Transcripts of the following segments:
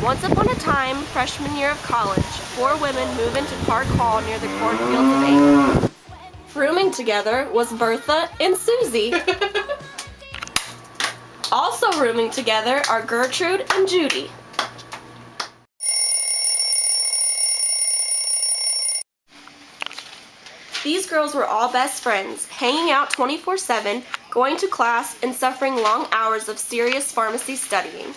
Once upon a time, freshman year of college, 4 women move into Park Hall near the cornfields of 8. Rooming together was Bertha and Susie. Also rooming together are Gertrude and Judy. These girls were all best friends, hanging out 24/7, going to class, and suffering long hours of serious pharmacy studying.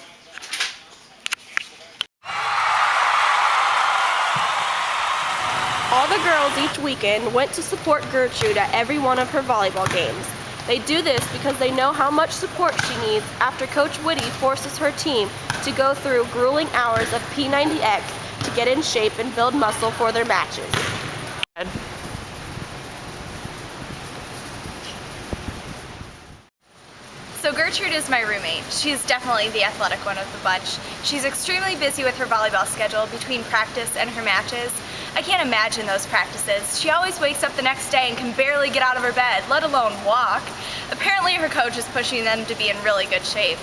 All the girls each weekend went to support Gertrude at every one of her volleyball games. They do this because they know how much support she needs after Coach Whitty forces her team to go through grueling hours of P90X to get in shape and build muscle for their matches. So Gertrude is my roommate. She's definitely the athletic one of the bunch. She's extremely busy with her volleyball schedule between practice and her matches. I can't imagine those practices. She always wakes up the next day and can barely get out of her bed, let alone walk. Apparently her coach is pushing them to be in really good shape.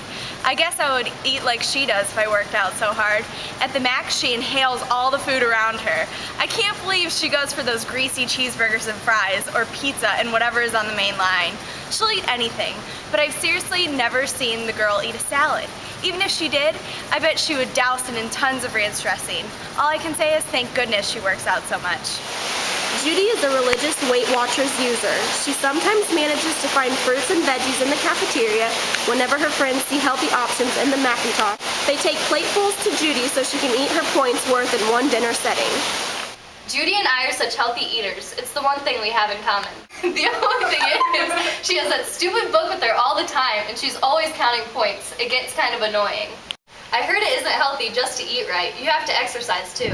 I guess I would eat like she does if I worked out so hard. At the max, she inhales all the food around her. I can't believe she goes for those greasy cheeseburgers and fries, or pizza and whatever is on the main line. She'll eat anything, but I've seriously never seen the girl eat a salad. Even if she did, I bet she would douse it in tons of ranch dressing. All I can say is thank goodness she works out so much. Judy is a religious Weight Watchers user. She sometimes manages to find fruits and veggies in the cafeteria whenever her friends see healthy options in the Macintosh. They take platefuls to Judy so she can eat her points worth in one dinner setting. Judy and I are such healthy eaters. It's the one thing we have in common. The only thing is, she has that stupid book with her all the time, and she's always counting points. It gets kind of annoying. I heard it isn't healthy just to eat right. You have to exercise too.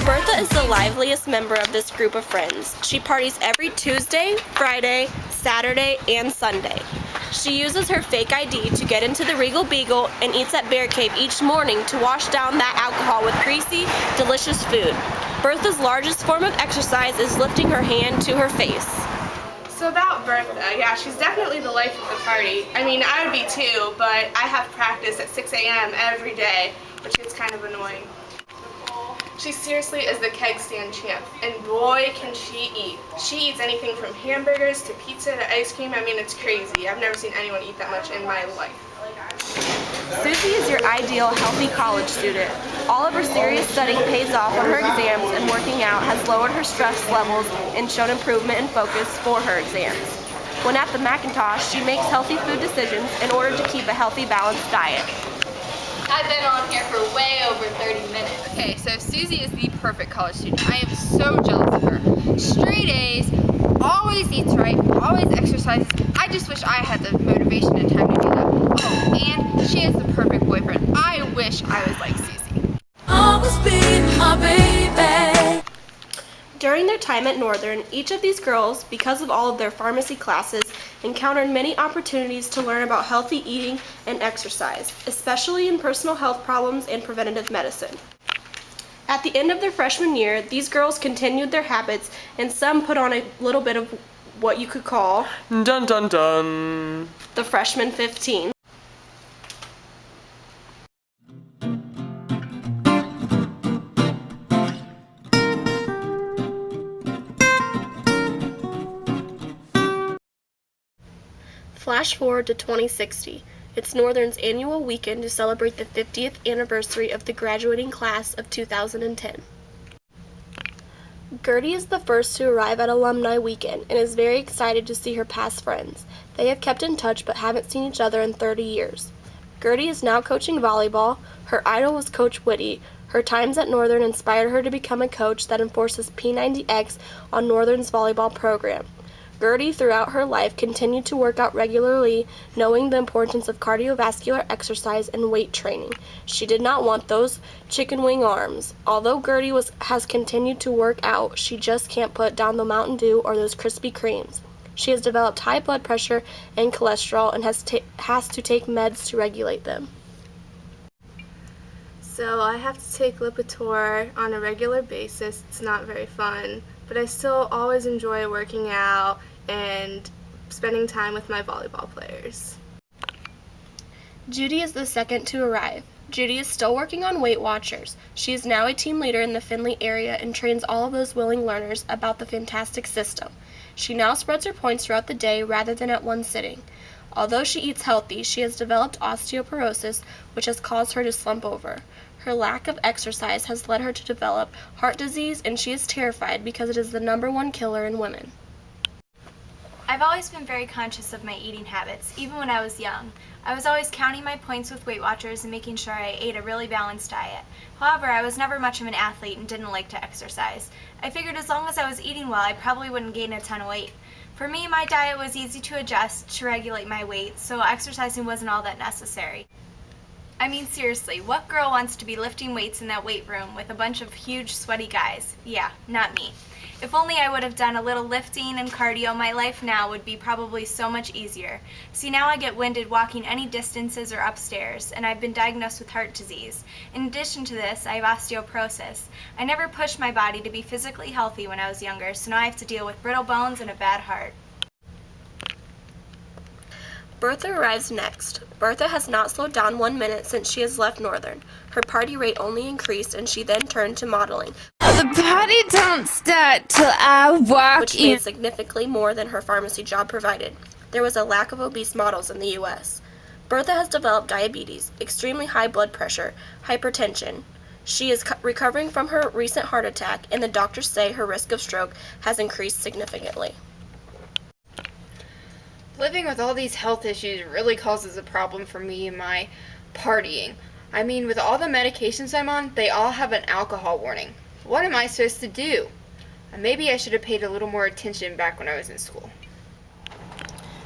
Bertha is the liveliest member of this group of friends. She parties every Tuesday, Friday, Saturday, and Sunday. She uses her fake ID to get into the Regal Beagle and eats at Bear Cave each morning to wash down that alcohol with greasy, delicious food. Bertha's largest form of exercise is lifting her hand to her face. So about Bertha, yeah, she's definitely the life of the party. I mean, I would be too, but I have practice at 6 a.m. every day, which is kind of annoying. She seriously is the keg stand champ, and boy can she eat. She eats anything from hamburgers to pizza to ice cream. I mean, it's crazy. I've never seen anyone eat that much in my life. Susie is your ideal healthy college student. All of her serious studying pays off on her exams, and working out has lowered her stress levels and shown improvement in focus for her exams. When at the Macintosh, she makes healthy food decisions in order to keep a healthy, balanced diet. I've been on here for way over 30 minutes. Okay, so Susie is the perfect college student. I am so jealous of her. Straight A's, always eats right, always exercises. I just wish I had the motivation and time to do that. Oh, and she has the perfect boyfriend. I wish I was like Susie. Always be my baby. During their time at Northern, each of these girls, because of all of their pharmacy classes, encountered many opportunities to learn about healthy eating and exercise, especially in personal health problems and preventative medicine. At the end of their freshman year, these girls continued their habits, and some put on a little bit of what you could call dun dun dun, the freshman 15. Flash forward to 2060. It's Northern's annual weekend to celebrate the 50th anniversary of the graduating class of 2010. Gertie is the first to arrive at Alumni Weekend and is very excited to see her past friends. They have kept in touch but haven't seen each other in 30 years. Gertie is now coaching volleyball. Her idol was Coach Whitty. Her times at Northern inspired her to become a coach that enforces P90X on Northern's volleyball program. Gertie, throughout her life, continued to work out regularly, knowing the importance of cardiovascular exercise and weight training. She did not want those chicken wing arms. Although Gertie has continued to work out, she just can't put down the Mountain Dew or those Krispy Kremes. She has developed high blood pressure and cholesterol and has to take meds to regulate them. So I have to take Lipitor on a regular basis. It's not very fun, but I still always enjoy working out and spending time with my volleyball players. Judy is the second to arrive. Judy is still working on Weight Watchers. She is now a team leader in the Findlay area and trains all of those willing learners about the fantastic system. She now spreads her points throughout the day rather than at one sitting. Although she eats healthy, she has developed osteoporosis, which has caused her to slump over. Her lack of exercise has led her to develop heart disease, and she is terrified because it is the #1 killer in women. I've always been very conscious of my eating habits, even when I was young. I was always counting my points with Weight Watchers and making sure I ate a really balanced diet. However, I was never much of an athlete and didn't like to exercise. I figured as long as I was eating well, I probably wouldn't gain a ton of weight. For me, my diet was easy to adjust to regulate my weight, so exercising wasn't all that necessary. I mean, seriously, what girl wants to be lifting weights in that weight room with a bunch of huge, sweaty guys? Yeah, not me. If only I would have done a little lifting and cardio, my life now would be probably so much easier. See, now I get winded walking any distances or upstairs, and I've been diagnosed with heart disease. In addition to this, I have osteoporosis. I never pushed my body to be physically healthy when I was younger, so now I have to deal with brittle bones and a bad heart. Bertha arrives next. Bertha has not slowed down 1 minute since she has left Northern. Her party rate only increased, and she then turned to modeling, The party don't start till I walk which in. made significantly more than her pharmacy job provided. There was a lack of obese models in the U.S. Bertha has developed diabetes, extremely high blood pressure, hypertension. She is recovering from her recent heart attack, and the doctors say her risk of stroke has increased significantly. Living with all these health issues really causes a problem for me and my partying. I mean, with all the medications I'm on, they all have an alcohol warning. What am I supposed to do? Maybe I should have paid a little more attention back when I was in school.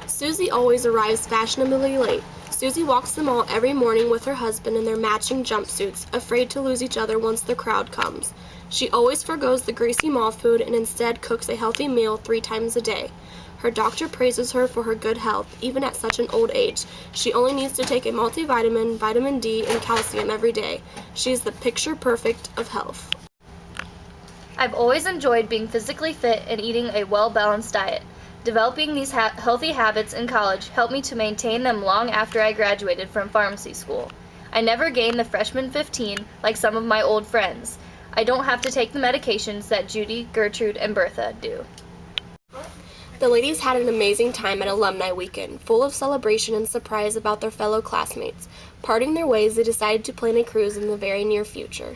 Susie always arrives fashionably late. Susie walks the mall every morning with her husband in their matching jumpsuits, afraid to lose each other once the crowd comes. She always forgoes the greasy mall food and instead cooks a healthy meal 3 times a day. Her doctor praises her for her good health, even at such an old age. She only needs to take a multivitamin, vitamin D, and calcium every day. She is the picture perfect of health. I've always enjoyed being physically fit and eating a well-balanced diet. Developing these healthy habits in college helped me to maintain them long after I graduated from pharmacy school. I never gained the freshman 15 like some of my old friends. I don't have to take the medications that Judy, Gertrude, and Bertha do. The ladies had an amazing time at Alumni Weekend, full of celebration and surprise about their fellow classmates. Parting their ways, they decided to plan a cruise in the very near future.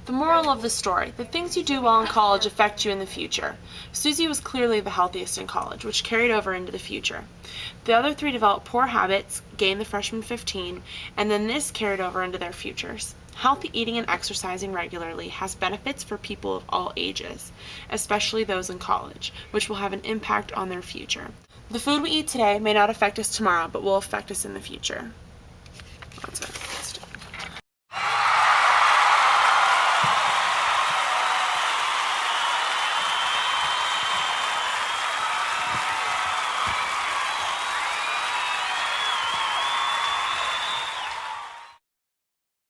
The moral of the story: the things you do well in college affect you in the future. Susie was clearly the healthiest in college, which carried over into the future. The other 3 developed poor habits, gained the freshman 15, and then this carried over into their futures. Healthy eating and exercising regularly has benefits for people of all ages, especially those in college, which will have an impact on their future. The food we eat today may not affect us tomorrow, but will affect us in the future.